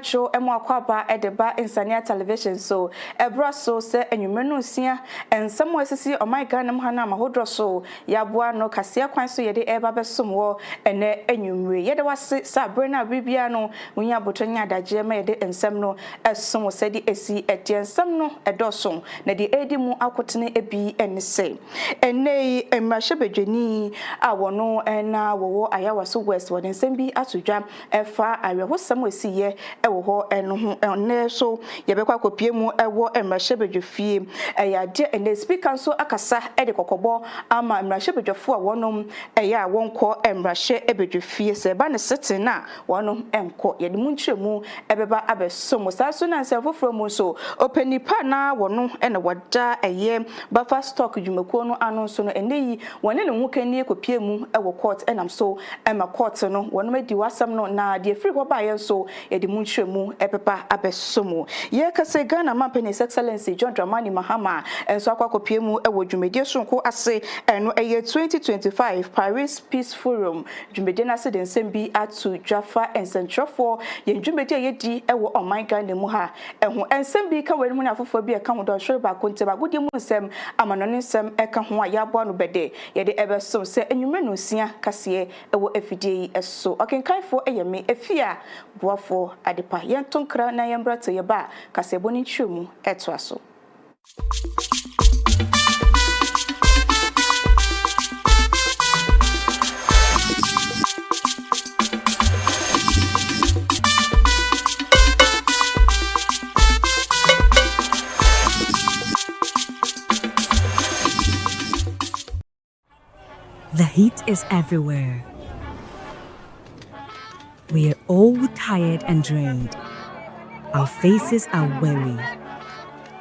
macho emo akwaba edeba insania television so ebra so se enwumre no sia ensem wasisi o my God nam hana mahodro so yaboa no kase kwan so yede eba besom wo ene enwumre yede wase sabre na bibia no wonya botonya adaje ma yede ensem no esom sedi esi eti ensem no edoso na de edi mu akotene ebi ense ene emrahye bedwani a wono na wowo ayawa so west wode ensem bi atodwa efa awehosam osiye ewo ho eno ho ne so yebekwa kopie mu ewo emrahye bedwafie eyade ene speaker so akasa ede kokobo ama emrahye bedwafo a wonom eya wonko emrahye ebedwafie se ba ne sitting na wonom enko yede mu ntremu ebeba abesom saso na nsefofro mu so openipa na wono ene wada eye bafa stock dwumakuo no ano so no eneyi wone ne nwukani kopie mu ewo court enam so ema court no wonom edi wasam no na de free ho ba ye so yede mu ntremu ebeba abesom ye kase Ghana His Excellency John Dramani Mahama enso akwakopie mu ewo dwumedie sonko ase eno eye 2025 Paris Peace Forum dwumedie na se den sembi atu dwafa ensentrofo ye dwumedie yedi ewo oman Ghana mu ha eho ensembi ka wani mu na afofo bi eka ho do hwere ba konte ba godie mu nsem amanone nsem eka ho a yabo no bede yede ebeso se enwumre no sia kase ewo afidie yi eso okenkanfo eyeme efia boafo adepa yentonkra na yembrate yeba kase boni chemu etwaso. The heat is everywhere. We are all tired and drained. Our faces are weary.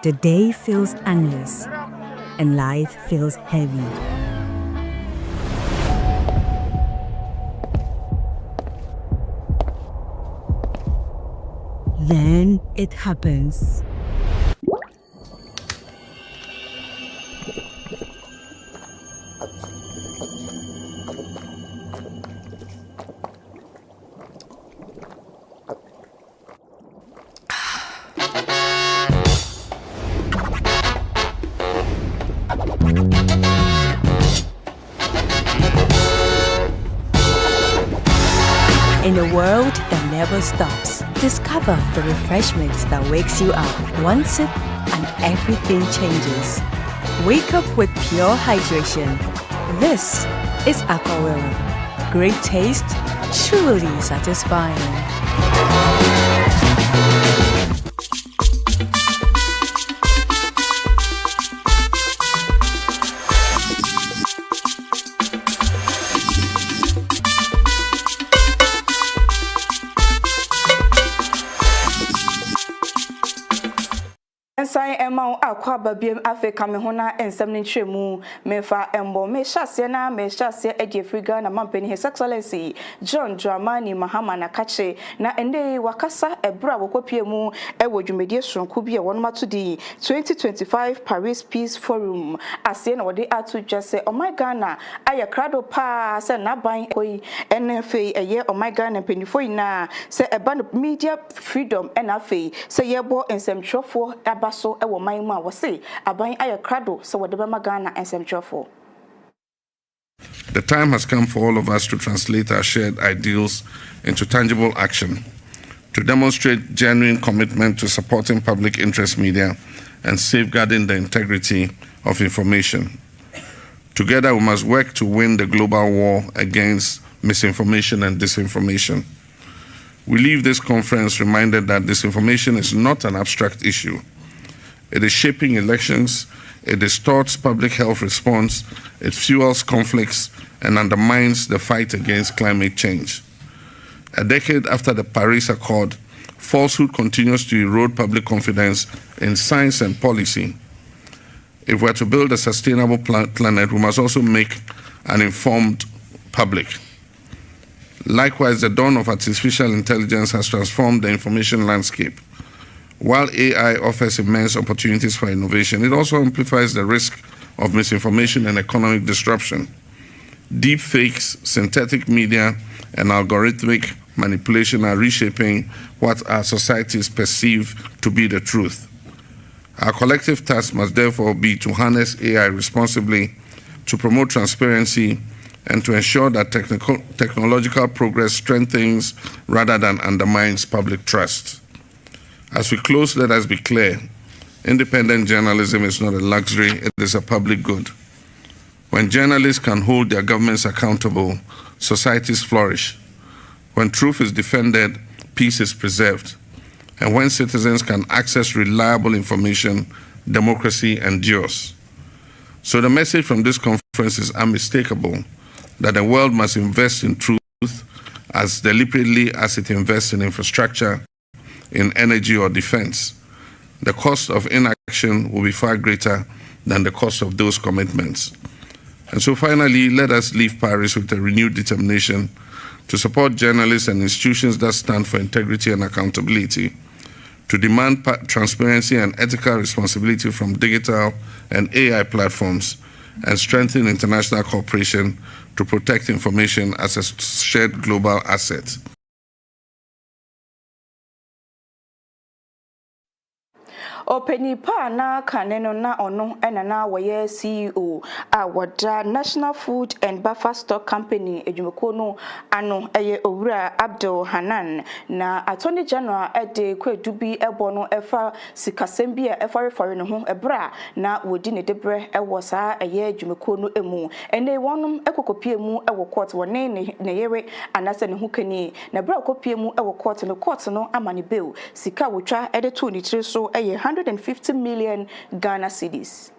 The day feels endless, and life feels heavy. Then it happens. In a world that never stops, discover the refreshment that wakes you up. One sip and everything changes. Wake up with pure hydration. This is Aquawera. Great taste, truly satisfying. Sai ema akwa babiem Africa me hona ensem ne twemu mefa embo me hyase na me hyase edi Africa na mampeni His Excellency John Dramani Mahama na kache na ende wakasa ebra wokopie mu ewo dwumedie sonko bi e wono matodi 2025 Paris Peace Forum ase na wode atu dwase o my Ghana aye krado pa se na ban koi NFA eye o my Ghana penifo ina se eba media freedom na fe se yebo ensem twofo aba so ewo man mu a wo se aban aye krado se wode be magana ensem twofo. The time has come for all of us to translate our shared ideals into tangible action, to demonstrate genuine commitment to supporting public interest media and safeguarding the integrity of information. Together, we must work to win the global war against misinformation and disinformation. We leave this conference reminded that disinformation is not an abstract issue. It is shaping elections, it distorts public health response, it fuels conflicts, and undermines the fight against climate change. A decade after the Paris Accord, falsehood continues to erode public confidence in science and policy. If we're to build a sustainable planet, we must also make an informed public. Likewise, the dawn of artificial intelligence has transformed the information landscape. While AI offers immense opportunities for innovation, it also amplifies the risk of misinformation and economic disruption. Deep fakes, synthetic media, and algorithmic manipulation are reshaping what our societies perceive to be the truth. Our collective task must therefore be to harness AI responsibly, to promote transparency, and to ensure that technological progress strengthens rather than undermines public trust. As we close, let us be clear. Independent journalism is not a luxury, it is a public good. When journalists can hold their governments accountable, societies flourish. When truth is defended, peace is preserved. And when citizens can access reliable information, democracy endures. So the message from this conference is unmistakable, that the world must invest in truth as deliberately as it invests in infrastructure, in energy or defense. The cost of inaction will be far greater than the cost of those commitments. And so finally, let us leave Paris with a renewed determination to support journalists and institutions that stand for integrity and accountability, to demand transparency and ethical responsibility from digital and AI platforms, and strengthen international cooperation to protect information as a shared global asset. Openipa na kaneno na ono enana waye CEO a wada National Food and Buffer Stock Company edwumeko no ano eye owura Abdul Hanan na Attorney General ede kwadubi ebo no efa sikasem bi a efarefare no ho ebra na wodi ne debre ewo saa eye edwumeko no emu ene wonum ekokopie mu ewo court wone ne yewe anase ne hukani na bra okopie mu ewo court no amane bill sika wotwa ede to ni tire so eye 150 million Ghana cedis.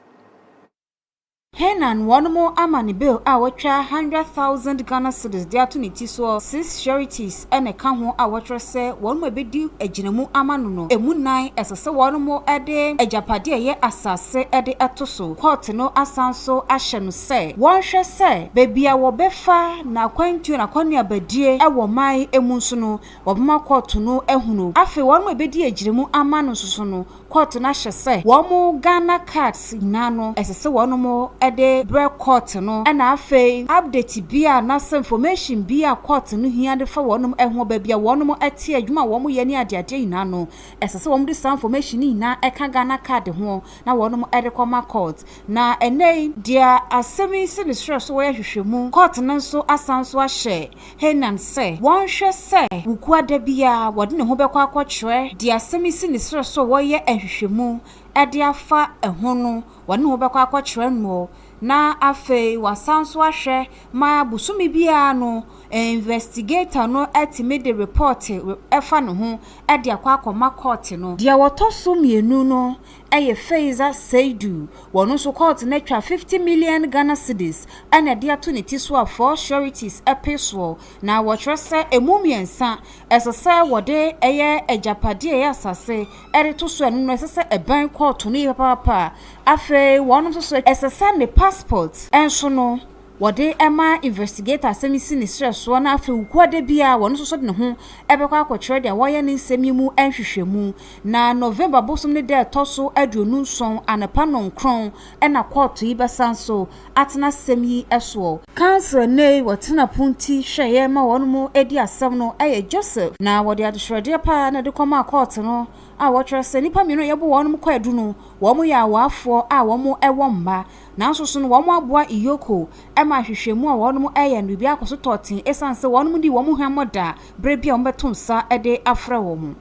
Henan one more amani bill a watcha 100,000 Ghana cedis dia to niti so 6 sureties and a can a watcher say one may be due a jinemu amanuno a moon nine as a say one more ade a japadia ye asase ade atoso court no asanso ashenu say one shall say baby I will befa na kwantu na kwanya badie e wo mai emunsuno wobma court no ehunu afi one may be die jinemu amanu susuno court na hye say one more Ghana cards nano as a say one more ede bre court no na afei update bia na information bia court no hia de fa wonum ehwo ba bia wonum ate adwuma wo mo ye ni adeade ina no esese wo mo de information ina eka Ghana card ho na wonum ede koma court na enei dia asemi se ne stress wo ye hwehwemu court no so asanso ahye henan say won hwe say wuku da bia wode ne ho bekwa akwokyere dia asemi se ne stress wo ye ahwehwemu ede afa ehwo no wone ho bekwa akwokyere no na afei wasanso ahwe ma busumi bia no investigator no ultimate the report efa no ho e de akwa court no dia wotoso mienu no eye Faiza Seidu wono so court na twa 50 million Ghana cedis and dia to ne tiso for sureties episode na wotrese emumiensa esese wode eye ejapade eye asase ere to so enu no esese eban court no papa afei wono so esese ne passport enso no wode ema investigator asemisi ni stress so na afi ukwade bia wono so de ne ho ebekwa akwotwere de woye ne nsemi mu enhwehwemu na November bosom ne de toso aduonu nson anapa no nkron na court yi besanso atena semi eso council nei wotena punti hweye ma wono mu edi asem no eye Joseph na wode adhwede pa na de koma court no a wotwere se nipa mino yebo wono mu kwadu no wo mu ya wafo a wo mu ewo mba na so no wo mu aboa iyoko ma hwehwemu a wono mu eye no bia akoso totin esanse wono mu di wo mu hwamoda bre bia wo betom sa ede afra wo mu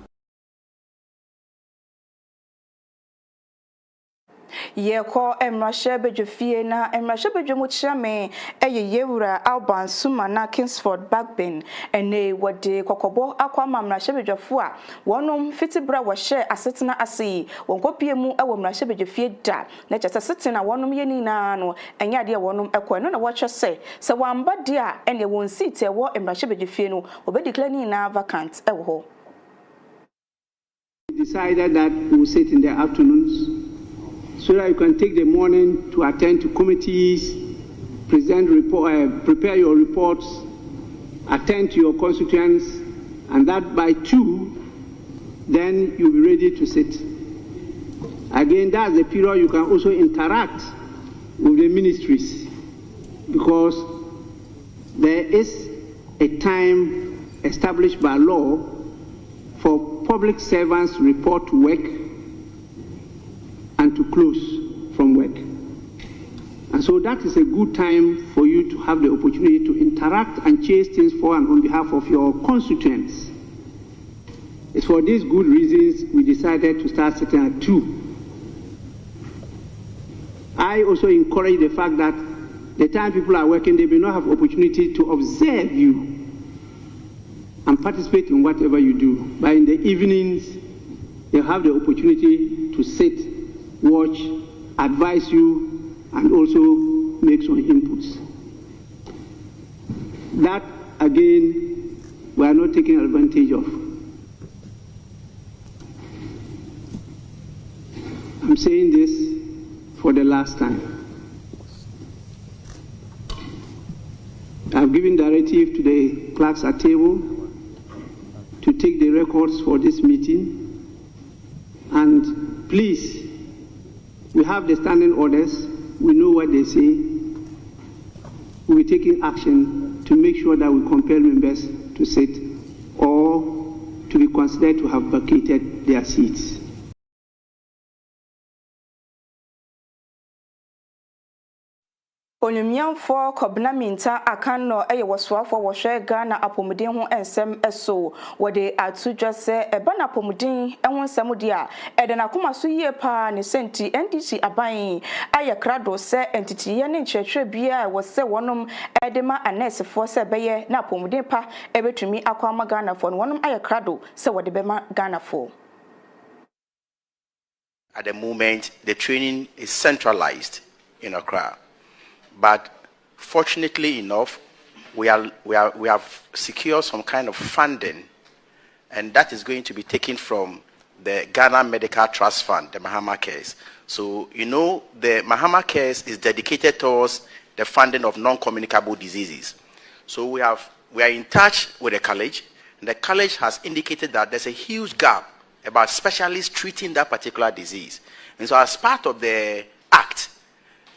ye ko emrahye bedwefie na emrahye bedwemu chiame eye yewura Alban Suma na Kingsford Backbin ene wode kokobo akwa mamrahye bedwefo a wonom fitibra wo hye asetena ase wonkopie mu ewo mrahye bedwefie da na chese setena wonom ye ni na no enya de wonom ekọ no na wo hye se wamba de a ene won seat ewo emrahye bedwefie no obediclare ni na vacant ewo ho. Decided that we will sit in the afternoons so that you can take the morning to attend to committees, prepare your reports, attend to your constituents, and that by 2, then you'll be ready to sit. Again, that's the period you can also interact with the ministries, because there is a time established by law for public servants to report to work and to close from work. And so that is a good time for you to have the opportunity to interact and chase things for and on behalf of your constituents. It's for these good reasons we decided to start sitting at 2. I also encourage the fact that the time people are working, they may not have opportunity to observe you and participate in whatever you do. But in the evenings, they'll have the opportunity to sit, watch, advise you, and also make some inputs. That, again, we are not taking advantage of. I'm saying this for the last time. I've given directive to the clerks at table to take the records for this meeting. And please, we have the standing orders. We know what they say. We'll be taking action to make sure that we compel members to sit or to be considered to have vacated their seats. Onyumyanfo Kobna Minta Akano Waswafo Washe Ghana Apomudin ho ensem eso wode atudwa se eba na apomudin ehon samudia edena koma so yie pa ne senti NDC aban aye krado se entity ye ne nchehwe bia wo se wonom edema anesefo se beye na apomudin pa ebetumi akwama Ghana fo wonom aye krado se wode bema Ghana fo. At the moment the training is centralized in Accra. But fortunately enough, we have secured some kind of funding, and that is going to be taken from the Ghana Medical Trust Fund, the Mahama Cares. So, you know, the Mahama Cares is dedicated towards the funding of non-communicable diseases. So we are in touch with the college, and the college has indicated that there's a huge gap about specialists treating that particular disease. And so as part of the act,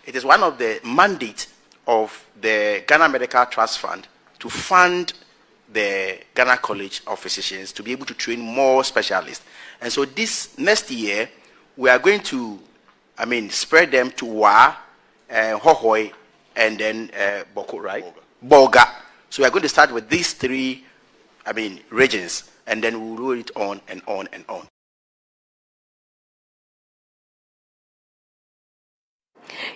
it is one of the mandates of the Ghana Medical Trust Fund to fund the Ghana College of Physicians to be able to train more specialists. And so this next year, we are going to, spread them to Wa, Hohoi, and then Boko, right? Bolga. So we are going to start with these 3, regions, and then we'll roll it on and on and on.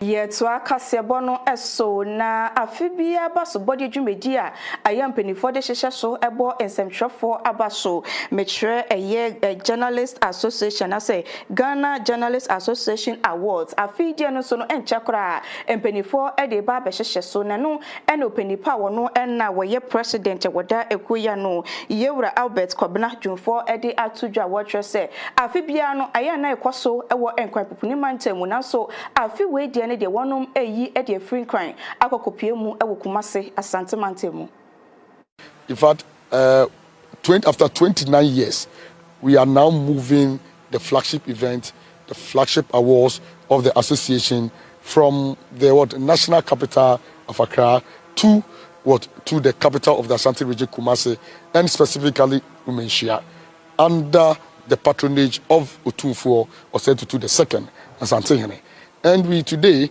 Yetwa kasebono eso na afibia baso body dwumedi a ayampenifo de hyehye so ebo ensemtwefo abaso metre eye journalist association ase Ghana Journalist Association Awards afidie no so no enchakra empenifo e de ba be hyehye so na no ene openipa wono enna woye president woda ekuya no Yewura Albert Kobna Dwumfo e de atudwa wotre se afibia no ayana ekoso ewo enkwan popuni mantemu na so afiwe de ne de wonom eyi e de free crime akokopie mu ewo Kumase Asante Mantemu. In fact, after 29 years, we are now moving the flagship event, the flagship awards of the association from the national capital of Accra to the capital of the Asante region, Kumase, and specifically Umenshia, under the patronage of Otumfuo Osei Tutu II, Asante Hene. And today,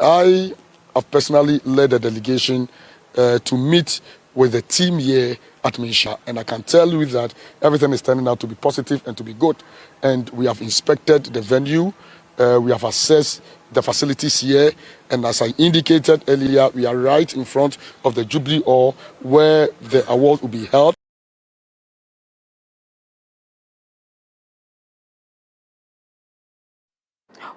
I have personally led a delegation to meet with the team here at Minsha. And I can tell you that everything is turning out to be positive and to be good. And we have inspected the venue. We have assessed the facilities here. And as I indicated earlier, we are right in front of the Jubilee Hall where the award will be held.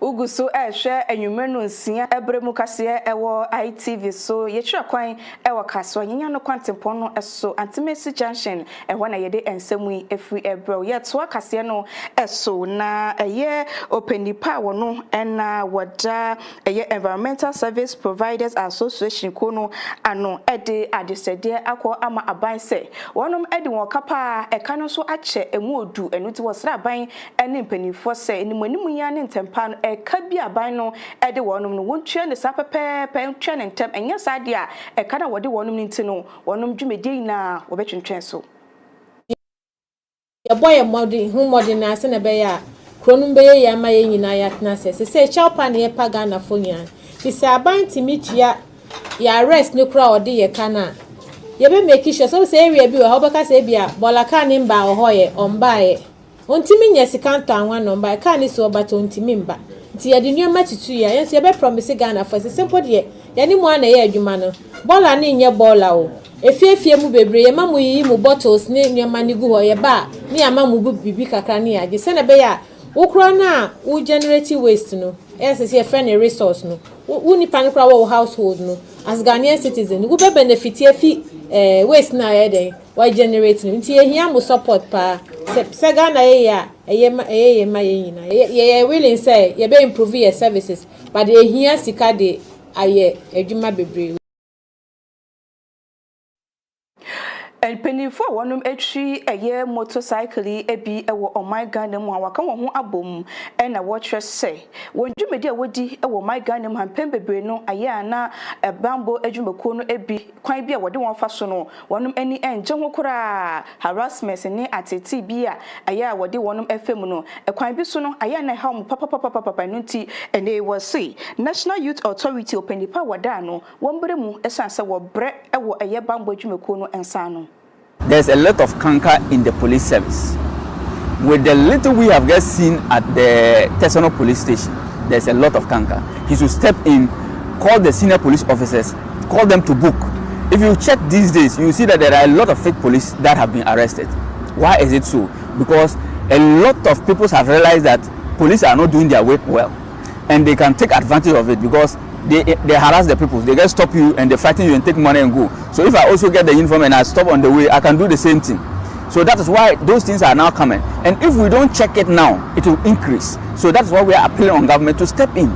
Uguso ehwe enwumenu nsia ebremu kase ewo ITV so yechira kwan ewo kaso nyanya no kwantempon no eso Antimesi Junction ehwo na yede ensemu efri ebro yeto kase no eso na eye openipa wono ena wada eye Environmental Service Providers Association kono ano ede adesede akọ ama aban se wonom ede won kapa eka no so ache emu odu enuti wosra aban ene mpanifo se enimanimu ya ne ntempa kabi aban no ede wonum no wontwe ne sapepepe ntwe ne ntem enya sade a eka na wode wonum nti no wonum dwumedi na wobetwentwen so Your boy modern, who modern as an abeya, Cronumbe, Yama, Yinayat Nasses. Say, Chopani, Pagana Funya. She say, I bind to meet ya arrest no crowd, dear cana. You be making sure so say, we be a hobaka sabia, Bolacan in Bao Hoye, on by. Untimin, yes, you can't turn one on by canny so but untimimba. Tia the new match 2 years, you be promise Ghana for the simple year. Anyone a year, you man. Bola in your bola. If you mu bebre, mamu yi mu bottles ne nyama ni gu ho ye ba, ni amamu bu bibi kakra ni age. Se na be ya, wo kra na wo generate waste no. Yes, say friend a resource no. Wo nipa no kra wo household no. As Ghanaian citizen, wo be benefit fi waste na ye den. Why generate no? Nti ehia mu support pa. Se Ghana ye ma ye nyina. Ye willing say ye be improve your services, but ehia sika de aye adwuma bebre. And penny for one etri a year motorcycle ebi ewo on my Ghana mu awaka wo ho abom and a watcher say when dwumedi awodi ewo my Ghana mu hampem bebre no aye ana e bambo adwumako no ebi kwan bi a wode won fa so no wonum ani enje ho kura harassment ni ateti bi a aye a wode wonum efem no e kwan bi so no aye na ha mu papa no nti ene wo say National Youth Authority openipa wada no wombre mu esanse wo bre ewo aye bambo adwumako no ensa no. There's a lot of canker in the police service. With the little we have just seen at the Tesano police station, there's a lot of canker. He should step in, call the senior police officers, call them to book. If you check these days, you see that there are a lot of fake police that have been arrested. Why is it so? Because a lot of people have realized that police are not doing their work well, and they can take advantage of it because they harass the people. They just stop you and they frighten you and take money and go. So if I also get the uniform and I stop on the way, I can do the same thing. So that is why those things are now coming. And if we don't check it now, it will increase. So that's why we are appealing on government to step in,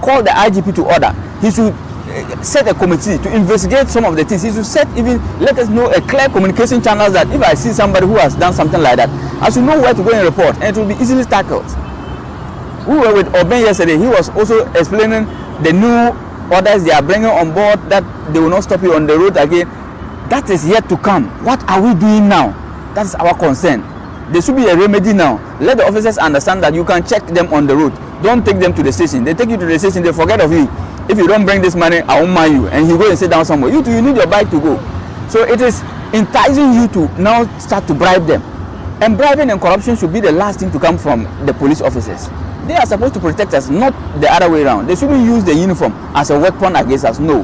call the IGP to order. He should set a committee to investigate some of the things. He should set let us know a clear communication channel that if I see somebody who has done something like that, I should know where to go and report, and it will be easily tackled. We were with Oben yesterday. He was also explaining the new orders they are bringing on board that they will not stop you on the road again. That is yet to come. What are we doing now? That is our concern. There should be a remedy now. Let the officers understand that you can check them on the road. Don't take them to the station. They take you to the station, they forget of you. If you don't bring this money, I won't mind you. And you go and sit down somewhere. You need your bike to go. So it is enticing you to now start to bribe them. And bribing and corruption should be the last thing to come from the police officers. They are supposed to protect us, not the other way around. They shouldn't use the uniform as a weapon against us, no.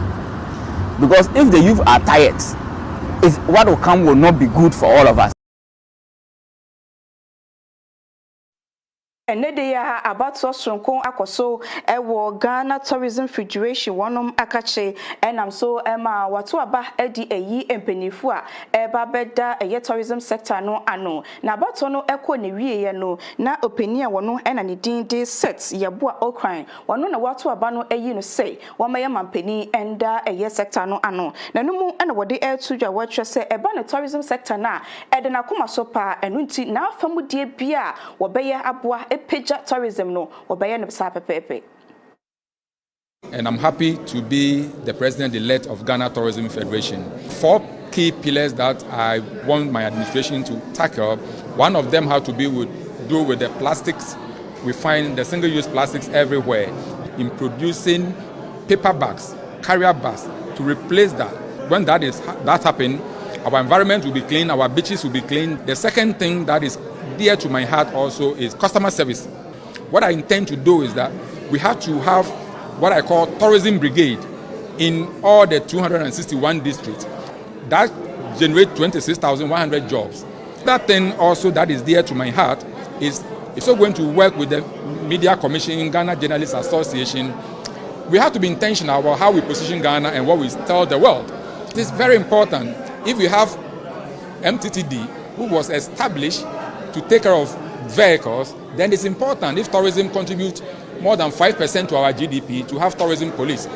Because if the youth are tired, what will come will not be good for all of us. And they are about so strong akoso ewo Ghana Tourism Federation wanum akache and am so Emma watu aba edi eyi empenifu a eba beda eye tourism sector no ano na about no eko ne wiye no na openi a wono ena ne din de set yeboa okran wono na watu aba no eyi no say woma mampeni enda eye sector no ano na no mu ena wode etudwa watwe se eba ne tourism sector na ede na koma so pa enu nti na afamudie bia wo beye aboa Pija tourism no pepe. And I'm happy to be the president-elect of Ghana Tourism Federation. 4 key pillars that I want my administration to tackle. One of them has to do with the plastics. We find the single-use plastics everywhere. In producing paper bags, carrier bags, to replace that. When that happens, our environment will be clean, our beaches will be clean. The second thing that is dear to my heart also is customer service. What I intend to do is that we have to have what I call tourism brigade in all the 261 districts. That generates 26,100 jobs. That thing also that is dear to my heart is also going to work with the Media Commission, Ghana Journalists Association. We have to be intentional about how we position Ghana and what we tell the world. It is very important. If we have MTTD, who was established to take care of vehicles, then it's important if tourism contributes more than 5% to our GDP to have tourism police.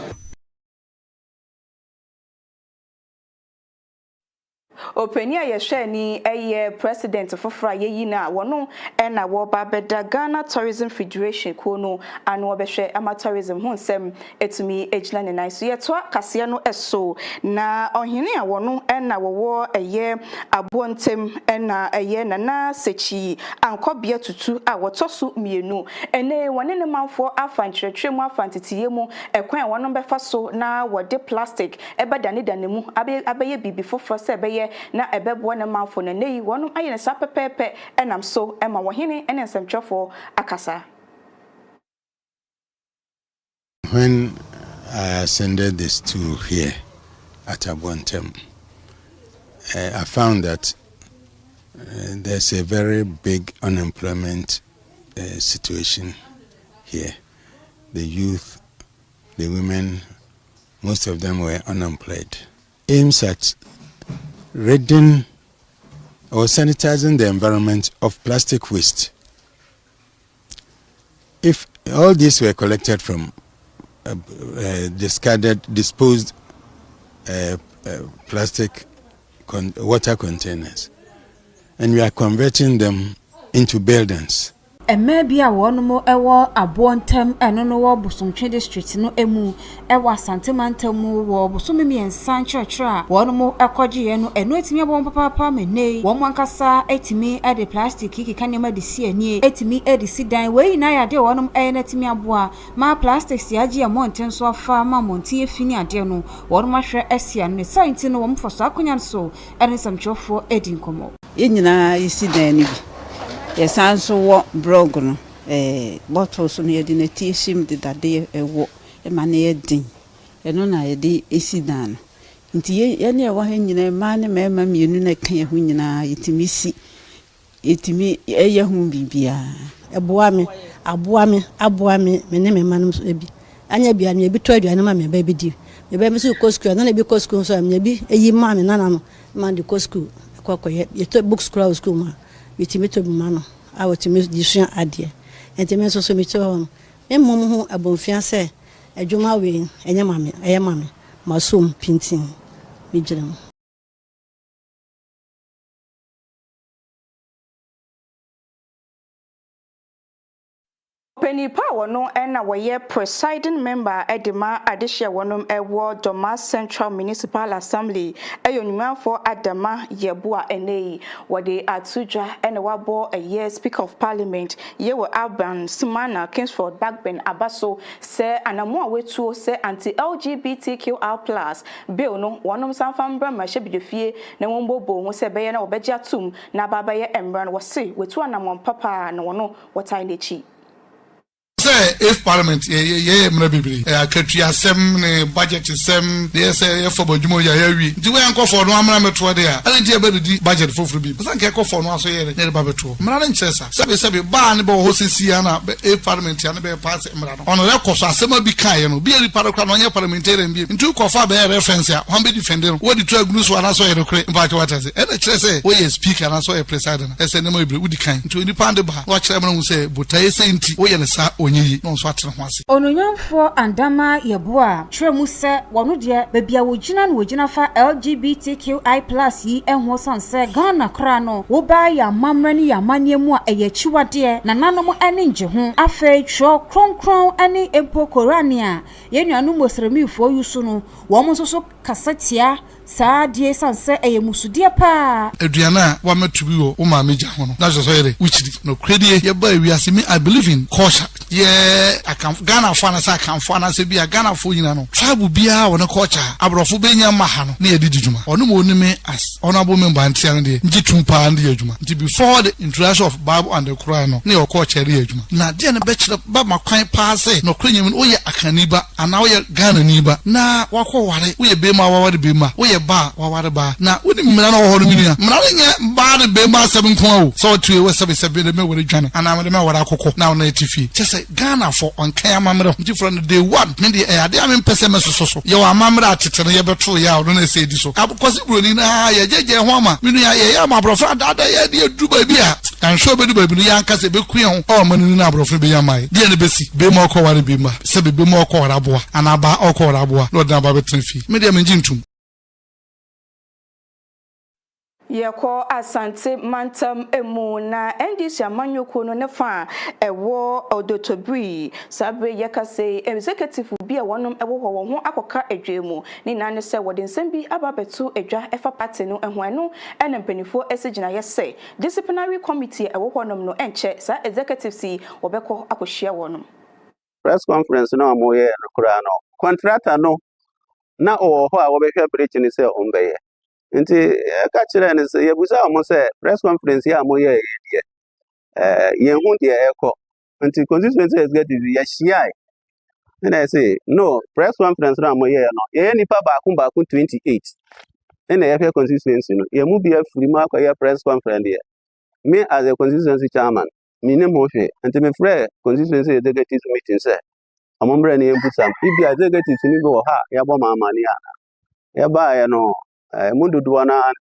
Openia yesheni eye president fofra yeyi na wono na wo ba beda Ghana Tourism Federation kono anu obehwe ama tourism ho nsem etumi ejina ne nan so yeto kase no eso na ohene a wono na wo eye abontem na eye nana sechi ankobia tutu a wotoso mienu ene wone ne manfo afankyerɛtwerɛ mu afantitiye mu ekwan wono befa so na wode plastic ebedane dane mu abeye bibi fofro se beye na ebebo ne manfo na nei wono aye ne sa pepepe enam so ema wohene ene nsemtwefo akasa. When I ascended the stool here at Abontem, I found that there's a very big unemployment situation here. The youth, the women, most of them were unemployed. Aims at ridding or sanitizing the environment of plastic waste. If all these were collected from disposed plastic water containers, and we are converting them into buildings. Maybe a one more ewa Abontem and no war Bosomche district no emu ewa Santimantel mu war Bosomimi and Sancho Tra one more Akoji and no etimi abon papa me nay one kasa etimi at the plastic kiki kanyama de see any etimi edi sit down way na ya de one etimi aboa ma plastics yaji amonten so afa ma montie fini ade no one ma hwe asia no science no wom for so akonya so ene samchofo edi nkomo yenyina isi dan ni bi yesanso wo blog no bottles no yedi na tishim de dade ewo e ma na yedin eno na yedi isi dan nti ye ne wa hanyina ma ne mema mienu na kan hu nyina yitimisi yitimi eye hu bibia aboa me ne mema no so ebi anya bia me bi to aduane ma me ba bi di me ba me so kosko na bi kosko so me bi eyi ma me nana no ma di kosko kokoye ye to book scroll school ma bitimi mano awotimi disua ade entime so mi to emmom ho abonfia se adwuma we enyamame masom pintin migiram. Penipa wono na woye presiding member edema adehia wonom ewo Doma Central Municipal Assembly eyonyumanfo Adama Yebua enei wode atudwa na wabo eye Speaker of Parliament yewo Alban Sumana Kingsford Backben abaso se anamo awetuo se anti LGBTQR+ bill no wonom sanfambra ma hyebidefie na wombobo ho se beye na obegya tum na babaye embra no wose wetu anamo papa na wono wotai nechi. If Parliament ye mrabibri akatua sem ne budget sem dey say for bojumo ya yawi nti we anko for no amra meto de a ani je be budget foforo bi san ke ko for no aso ye ne ba beto mra ne nkyesa sebe ba ne ba ho sisi na if Parliament ya ne be pass mra no ono rekoso asema bi kan ye no bi eri parakra no nye parliamentarian bi nti ko fa be reference a ho be defender wo di try gunu so ana so ye rekre in fact what I say e kire say we speaker na so ye president e say ne ma bi udi kan nti oni pande ba wa kire mra hu say botaye say nti wo ye ne sa onyi no so atene ho ase ononyamfo Adama Yebua twemu se wono de babia wogina na wogina fa LGBTQI+ yi enho sanse Ghana kra no wo ba ya mamra ni ya maniemu a eyachiwade na nanom ane nje ho afa tro kronkron ane empo korania yenuanu mosremifo yusu no wo mo so kasatia saa die sanse eyemusudie pa aduana wa matubi wo o ma meja ho no na so yere wichiri no kredie ye ba wiase me I believe in culture I can Ghana for na sa kan for na se bia Ghana for nyina no tribe bia wo ne culture abrofo benya maha no na ye didijuma ono mo onime as honorable member antia no de nji tumpa ndi adwuma nti before the introduction of Bible and the Quran no na your culture re adwuma na de ne be kire ba makwan pa se no krenyem no ye akaniba ana wo ye Ghana niba na wakọ ware wo ye be ma waware be ma wo ye ba waware ba na woni mmira na wo hono minia mmira nye ba de be ma 7 kon o so tu e we 7 de me wore dwane ana me de me wore akoko na na etifi chese Ghana for on kan amamre nti from day one ne de ade am pese mesoso ye wa amamre atetene ye beto ya no na se di so akosi broni na ye jeje ho ama minu ya ma brofra dada ye de duba bi a kan sho be duba bi no ya nkase be kuye ho o manu na brofra be ya mai de ne besi be ma okọ ware be ma se be ma okọ ware aboa ana ba okọ ware aboa no da ba betefi me de me njintum Yeko asante mantam emu na NDC amanyoko no ne fa ewo odotobri sabre yakase executive bi a wonom ewo ho akoka adwemu ni na ne se wode nsem bi ababetu adwa efa party no eho eno ene mpanifo esegina yese disciplinary committee ewo honom no enche sa executive si wobeko akohia wonom press conference no amoye no kura no contractor no na ho a wobehwe breach ni se ombeye nti ka kire ne se yebusa omo se press conference ya amoye ye ye hu de eko nti constituency executive ya shia na say no press conference no amoye no ye nipa ba ku 28 na ye constituency no ye mu bi afuri ma akwa press conference ye me as a constituency chairman me ne mo hwe nti me frɛ constituency executive meeting say amombre na yembusam ibi executive ni go ha ya bo mama ni ana ya ba ye no mu dodo na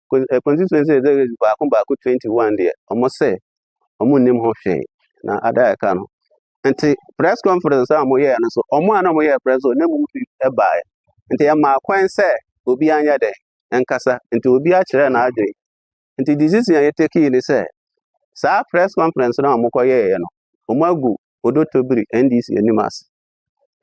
constituency executive ba ku 21 de omo say omo nim ho hwe na ada ka no nti press conference amoye no so omo ana moye press o na mu e ba ye nti ya ma kwan say obi anya de enkasa nti obi a kire na adwe nti decision ya take ni say sa press conference na amokoye ye no omo agu odotobiri NDC animas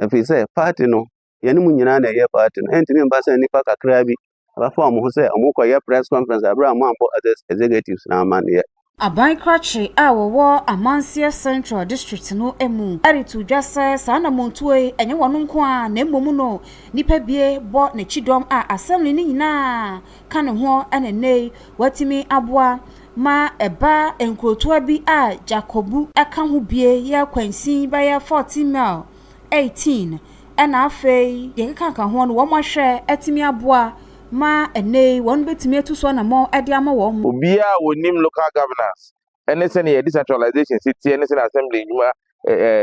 efi say party no ye no nyina na ye party no enti me mbasa nipa kakra bi ba fa omo ho say amokoye press conference abra mo ambo executives na man ye Aban Krachi a wowo Amansia Central District no emu aritu dwase sa na montue enye wono nko a na emmomu no nipa bie bo na chidom a assembly ni nyina ka ne ho enenei watimi aboa ma eba enkrotoa bi a Jacobu eka ho bie ya kwansin ba ya 14 mil 18 ena afei ye kaka ho no wo mahwe etimi aboa ma ene won betimi etuso na mo ade ama wo mo obia wonim local governance anything here decentralization city anything assembly juma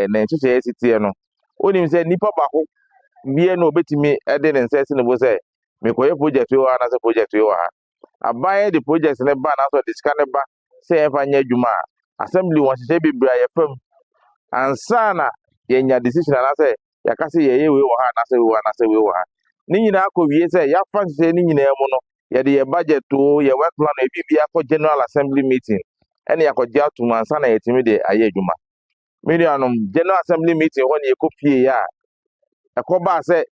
na nchese city no onim say nipa bako bia no betimi ade ne nsense ne bo say mekoye project yo ana say project yo ha abaye the project ne ba na so discuss ne ba say efa nya juma assembly won hye bibra ye fam ansana ye nya decision na say yakase ye we wo ha na say we wo na say we wo ha ni nyina akowie say ya fancy ni nyina mu no ye de budget to ye work plan e bibia for general assembly meeting ene yakogya to mansa na yetimi de aye adwuma medianum general assembly meeting ho ne ekopie ya ekoba say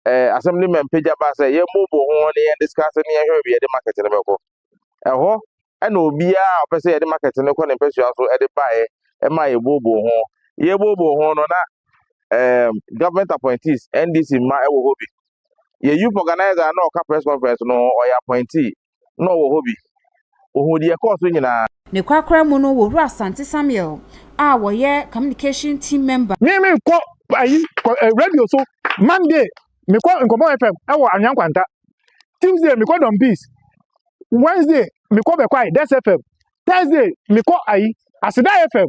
assembly member ba say ye move ho ne ye discuss ne ye hwe ye de market ne beko eho ene obia opese ye de market ne ko ne pesua so e de bae e ma ye bobo ho no na government appointees NDC ma e wo hobi ye youth organizer na oka press conference no or ya appointee no wo hobi ohudi e course nyina ne kwakra mu no wo ru Asante Samuel a wo ye communication team member me ko ayi radio so Monday me ko Nkomo FM e wo Anyankwanta Tuesday me ko Don Peace Wednesday me ko Bekwai Des FM Thursday me ko ayi Asida FM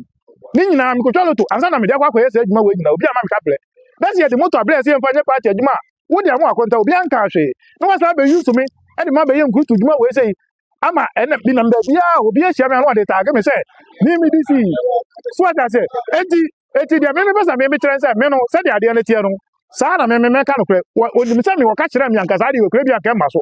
ni nyina me ko twalo to ansa na me de akwa yese adwuma we nyina obi ama me kaple that's ye the motor bless ye mfa nye party adwuma wo de amwa akonta obi anka hwe na wasa be use me e de ma be ye nkutu adwuma we say ama ene bi na mba bia obi ehia me no de tag me say ni mi disi so that say eti de me pesa me tren say me no say de ade na tie no sa na me ka no kre oni mi say me wo ka kire me anka sa de we kre bi anka ma so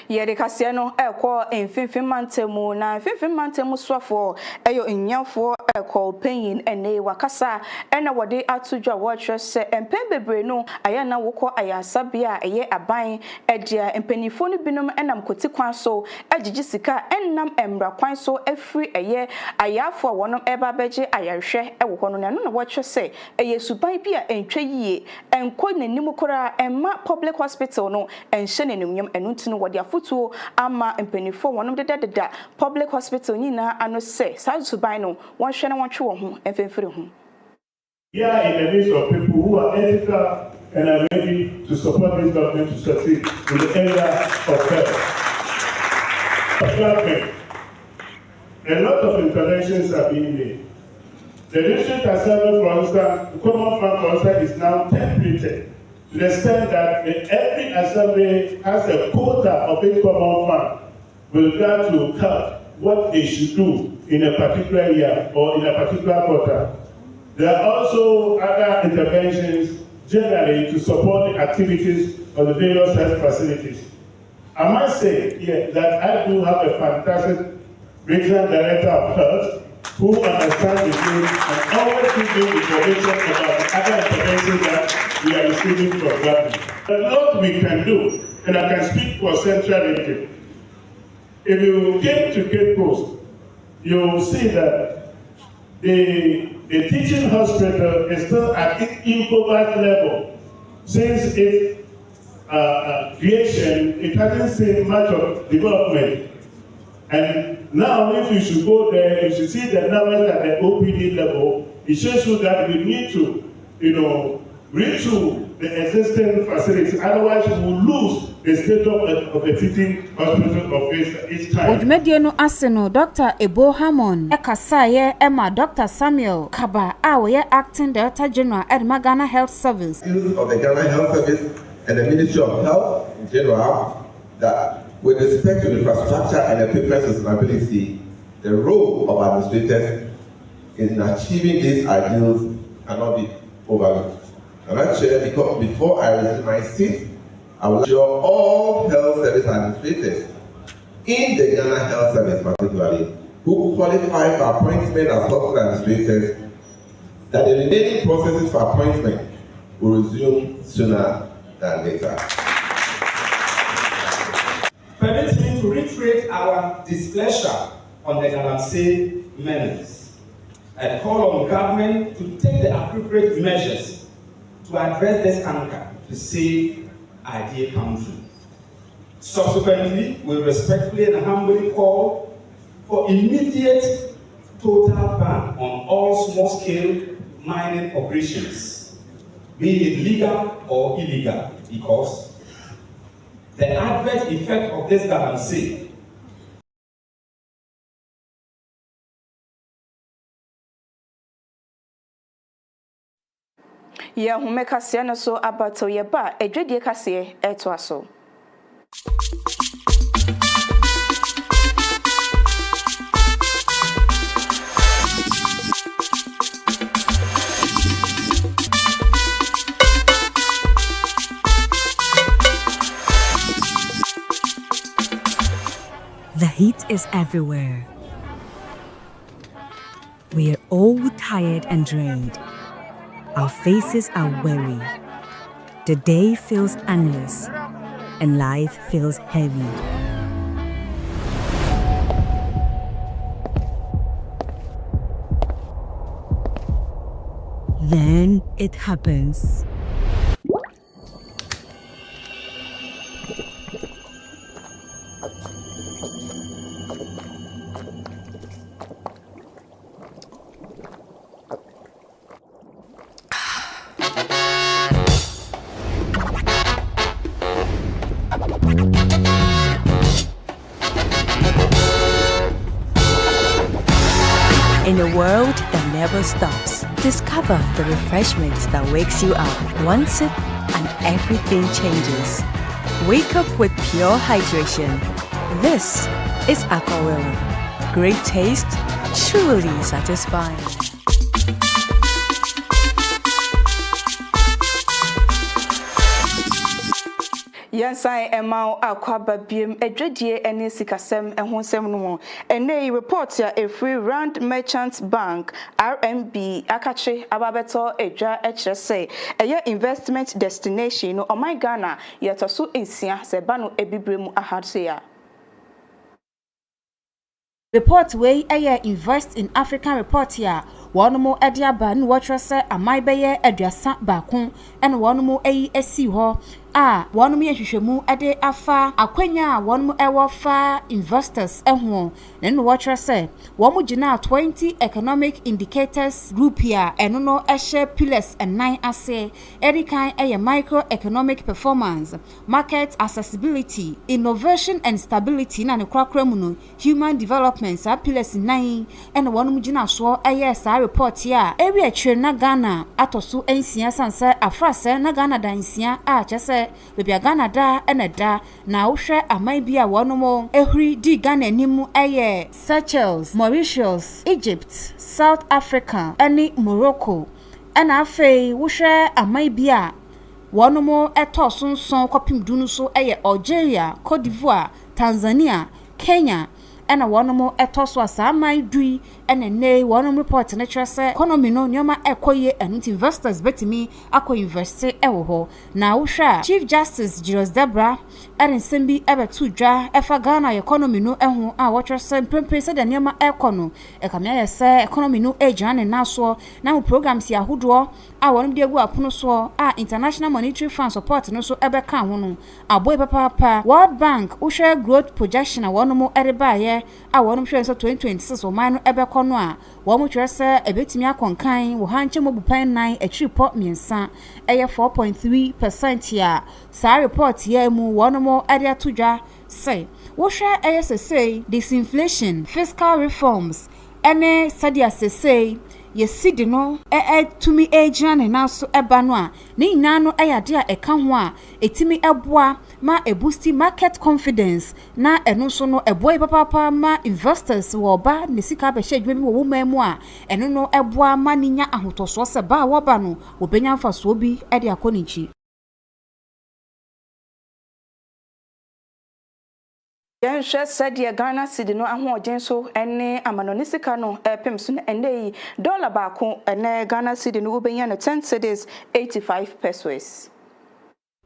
Yede kasia no ekọ enfinfin mantemu na enfinfin mantemu swafo eyo nyamfo ekọ panyin ene wakasa ena wode atudwa watch se empen bebre no aya na wokọ ayasabia eye aban edia empanifo no binom enam koti kwan so agigi sika enam emra kwan so afri eye ayafo wonom eba beje ayahwe ewo no na no watch se eye suban bi a entwe yie enko nanim kora emma public hospital no enhye nenum enunti no wode afutuo ama empanifo wonom deda public hospital nyina ano se sa suban no won hwe na won twe wo ho emfemfiri ho. Here in the midst of people who are ethical and are ready to support this government to succeed in the area of health. A lot of interventions are being made. The district assembly, for instance, the common fund, for instance, is now templated to the extent that every assembly has a quota of its common fund with regard to cut what they should do in a particular year or in a particular quarter. There are also other interventions generally to support the activities of the various health facilities. I must say that I do have a fantastic regional director of health who understands the field and always gives me information about the other interventions that we are receiving from government. A lot we can do, and I can speak for Central Region. If you came to Cape Coast, you will see that the teaching hospital is still at its improvised level. Since its creation, it hasn't seen much of development. And now, if you should go there, you should see the numbers at the OPD level. It shows you that we need to, retool the existing facilities. Otherwise, we will lose the state of the teaching hospital of each time. Odumedie no ase no Dr. Ebo Hammond Ekasaye Emma Dr. Samuel Kaba Awoye Acting Director General at Ghana Health Service. Use of the Ghana Health Service and the Ministry of Health in general, that with respect to infrastructure and equipment sustainability, the role of administrators in achieving these ideals cannot be overlooked. I'm not sure because before I resign my seat, I will assure all health service administrators in the Ghana Health Service particularly, who qualify for appointment as hospital administrators, that the remaining processes for appointment will resume sooner than later. Permit me to reiterate our displeasure on the Galamsey menace and call on government to take the appropriate measures to address this anchor to save our dear country. Subsequently, we respectfully and humbly call for immediate total ban on all small-scale mining operations, be it legal or illegal, because the adverse effect of this Galamsey ya hume kasia no so abato ye ba edwedie kasie eto aso. The heat is everywhere. We are all tired and drained. Our faces are weary. The day feels endless, and life feels heavy. Then it happens. In a world that never stops, discover the refreshments that wakes you up. One sip and everything changes. Wake up with pure hydration. This is Aquawella. Great taste, truly satisfying. Yansai Emma Aquaba Bim Edredie and Sikasem and Honsem no and report ya a free Rand Merchants Bank RMB Akache Ababeto Eja HSA a investment destination or my Ghana yet also in Sia Sebano Ebibremu Ahadsia. Report way invest in African report here. One more Edia Ban watcher say a my baye Ediasa Bakun and one more esi ho. One more Shishemu Ede Afa Aquenya one more Ewafa investors and then watcher say one more Jina 20 economic indicators group here and no Eshe pillars and 9 assay Erikai a microeconomic performance, market accessibility, innovation and stability na ne human development pillars 9 and one more Jina so report here area chere na Ghana atoso ensia sanse afrase na Ghana da ensia chese bebia Ghana da eneda na wohwe aman bia wonomo ehuri di Ghana animu Seychelles, Mauritius, Egypt, South Africa, any Morocco and afei wohwe aman bia wɔn mo ɛtɔ sonson kɔpem du no so ɛyɛ Algeria, Cote d'Ivoire, Tanzania, Kenya ɛna wɔn mo ɛtɔ so asaman dui ɛna ne wɔn report ne kyerɛ sɛ economy no nneɛma ɛkɔyɛ ɛno nti investors betimi akɔ invest ɛwɔ hɔ na wohwɛ Chief Justice Julius Debra ɛne nsɛm bi ɛbɛto dwa ɛfa Ghana economy no ɛho a wɔkyerɛ sɛ mpempe sɛ de nneɛma ɛkɔ no ɛkamea yɛ sɛ economy no ɛgyina ne naso na mo programs yɛ ahodoɔ a wɔn de agu apono so a International Monetary Fund support no so ɛbɛka ho no aboy papa World Bank wohwɛ growth projection a wɔn mo ɛde baayɛ a wɔn hwɛ nso 2026 ɔman no ɛbɛkɔ no a wɔn hwɛ sɛ ɛbɛtumi akɔnkan wɔ hankyɛ mo bupan nan akyiripɔ miɛnsa ɛyɛ 4.3% a saa report yɛ mu wɔn mo ɛde ato dwa sɛ wohwɛ ɛyɛ sɛsɛy disinflation fiscal reforms ɛne sɛdeɛ sɛsɛy yesidi no tumi egyina ne naso eba no a ne nyina no eyade a eka ho a etimi eboa ma boost market confidence na eno so no eboa papa ma investors wo ba ne sika be hye adwuma wo mamu a eno no eboa ma ninya ahotoso se ba wo ba no wo benya mfaso bi e de akonichi. Yan hwe sadia Ghana cedi no ahoɔden so ene amanoni sika no pem so ene dollar ba ko ene Ghana cedi no wobenya no 10 cedis 85 pesos.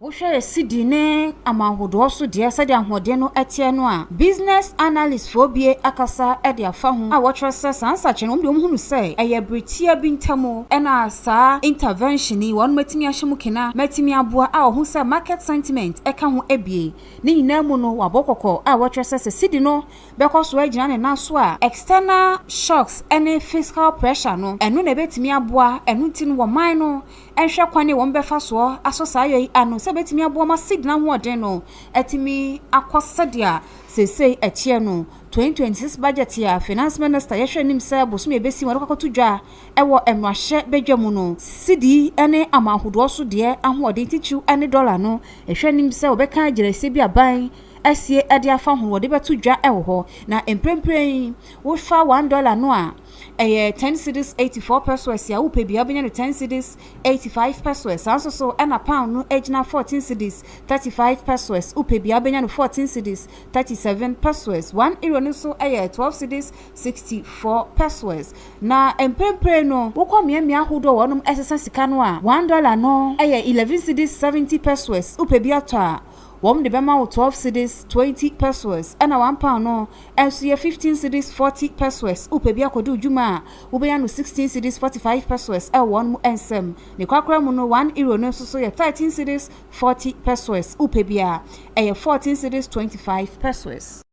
Wohwe cedi ne amahodo so de sadia ahoɔden no etie no a business analyst for bie akasa e de afa ho a wɔtwerɛ sɛ sansache no hunu sɛ eye britia bi ntamo ena saa intervention ni wɔn matimi ahyemu kena matimi aboa a ho sɛ market sentiment eka ho ebie ne nyina mu no wabɔkɔkɔ a wɔtwerɛ sɛ cedi no bɛkɔ so agyina ne naso a external shocks ene fiscal pressure no eno na betimi aboa eno tin wɔ man no enhwɛ kwane wɔn bɛfa so aso saa yɛ ano sɛ betimi aboa ma cedi na hoɔden no etimi akɔsɛdia sesei etie no 2026 budget ya finance minister yɛhwɛ nim sɛ bosom ebesi wɔn kɔkɔto dwa ɛwɔ emrahyɛ bedwa mu no cedi ene amahodo so de ahoɔden tichiu ene dollar no ɛhwɛ nim sɛ obɛka agyerɛse bi aban asie ade afa ho wɔde bɛto dwa ɛwɔ hɔ na emprempren wo fa $1 no a 10 cedis 84 pesos ya upe bia benya no 10 cedis 85 pesos sanso so na pound no ejina 14 cedis 35 pesos upe bia benya no 14 cedis 37 pesos 1 euro no so 12 cedis 64 pesos na empempre no wokɔ miamia hodo wonom esesa sika no a $1 no 11 cedis 70 pesos upe bia to a wom de bema 12 cedis 20 pesos and 1 pound no enso ye 15 cedis 40 pesos upe bia kodu djuma wo be ya no 16 cedis 45 pesos e won mu ensem ne kwakra mu no 1 euro no so ye 13 cedis 40 pesos upe bia e 14 cedis 25 pesos.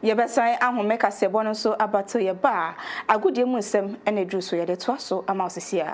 Yebesai ahome kasebo no so abato ye ba agudie mu nsem ene dru so ye de to so ama osisia.